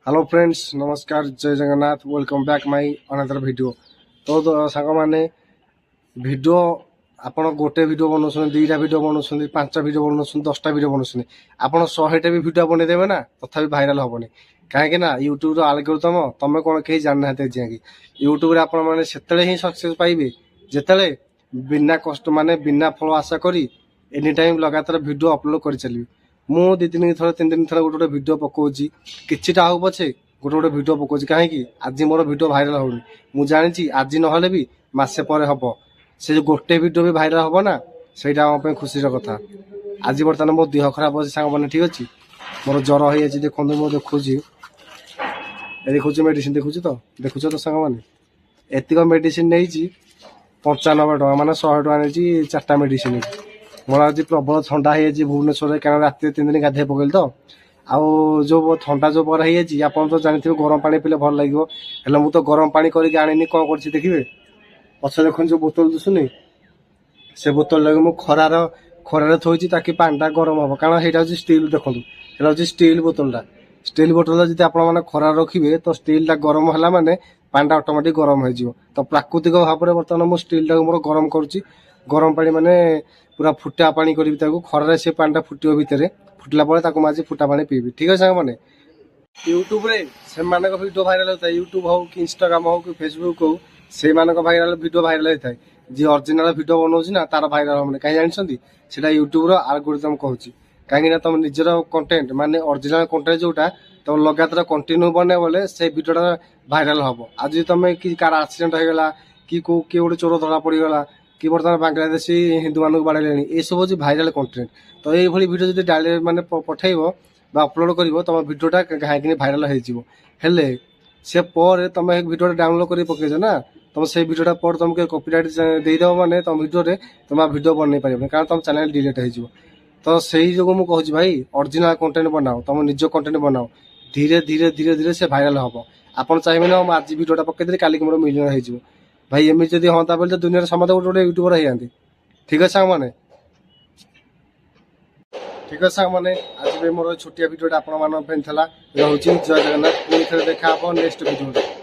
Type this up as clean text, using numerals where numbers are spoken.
Hello friends नमस्कार जय Jagannath welcome back my another video. तो सांग मैंने वीडियो आपण गोटे वीडियो बनाऊँ दुईटा वीडियो बनाऊँ पांचटा वीडियो बनाऊँ 10टा वीडियो बनाऊँ आप 100टा भी वीडियो बनईदेवे ना तथा भाइराल हेनी कहीं यूट्यूब आलगोरिथम तुम कौन कहीं जाना जाकि यूट्यूब आपने ही सक्सेस पाइबे जिते बिना कष्ट माने बिना फल आशा करी एनी टाइम लगातार वीडियो अपलोड कर चलिए। मु 2-3 थर गोटे वीडियो पकाऊँगी किछिटा हो पछे गोटे वीडियो पकाऊँगी कहीं आज मोर वीडियो भाइराल होनी मुझे जानी आज ना भी मसे पर हम से जो गोटे वीडियो भी भाइराल हम ना से खुशी कथा। आज बर्तमान मो देह खराब अच्छे सांग मैंने ठीक अच्छे मोर ज्वर हो देखो मो देखुची देखुची मेडिसिन देखुची तो देखुच तो सांग मैंने एतिक मेडिसिन नहीं 95 टका माने 100 टका नहीं 4टा मेडिसिन मोर आज प्रबल थंडा हो भुवनेश्वर क्या रात 3 दिन गाधे पकड़ तो आउ जो थंडा जो पर आप तो जानते गरम पानी पीले भल लगे हेल्ला मुझे तो गरम पानी करके आनी कौन कर देखिए पछ देख जो बोतल दुसुनी से बोतल लगे मुझे खरार थोड़ी ताकि पानीटा गरम हम कारण यहाँ हूँ स्टील देखो यहाँ स्टील बोतलटा स्टील बोतल जब आप खरार रखिए तो स्टीलटा गरम है माने पानीटा ऑटोमेटिक गरम हो तो प्राकृतिक भाव में बर्तमान मुझे स्टीलटा मोर गरम करुच्ची गरम पानी माने पूरा फुटा पानी करी खरार से पानीटा फुटो भितर फुटला मुझे फुटा पानी पीबी ठीक है सांग मैंने यूट्यूब रे से वीडियो भाइराल होता है यूट्यूब हो कि इंस्टाग्राम हो कि फेसबुक हो से भाइराल वीडियो भाइराल होता है जी ओरिजिनल वीडियो बनाऊँ ना तार भाइराल हम कहीं जानते से यूट्यूब आलगोरिथम कहूँ कहीं तुम निजर कंटेंट माने ओरिजिनल कंटेंट जोटा तुम लगातार कंटिन्यू बने बोले से वीडियोटा भाइराल हम आज तुम कि कार एक्सीडेंट होगा कि किए गोटे चोर धरा पड़गला कि बर्तमान बांग्लादेशी हिंदू मानक बाड़े ये सब हूँ भाइराल कंटेंट तो ये वीडियो जो डायरेक्ट माने पठेब अपलोड कर तुम वीडियोटा कहीं भाइराल हो से पर तुम वीडियो डाउनलोड कर पकईच ना तुम से वीडियोटा पर तुमको कॉपीराइट देदेव मैंने तुम वीडियो तुम वीडियो बन पार कारण तुम चैनल डिलीट हो तो से जो मुझे भाई ओरिजिनल कंटेंट बनाओ तुम निज कंटेंट बनाओ धीरे धीरे धीरे धीरे से भाइराल हम आप चाहिए ना आज वीडियोटा पकईदे काली मोर मिलियन हो भाई एमती जब हाँ बोले दुनिया समस्त गोटे गोटे यूट्यूबर होती ठीक है सांग मैंने ठीक है सांग मैंने आज मोर छोटिया वीडियोटा आप जय जगन्नाथ पुणी थे देखा नेक्स्ट वीडियो।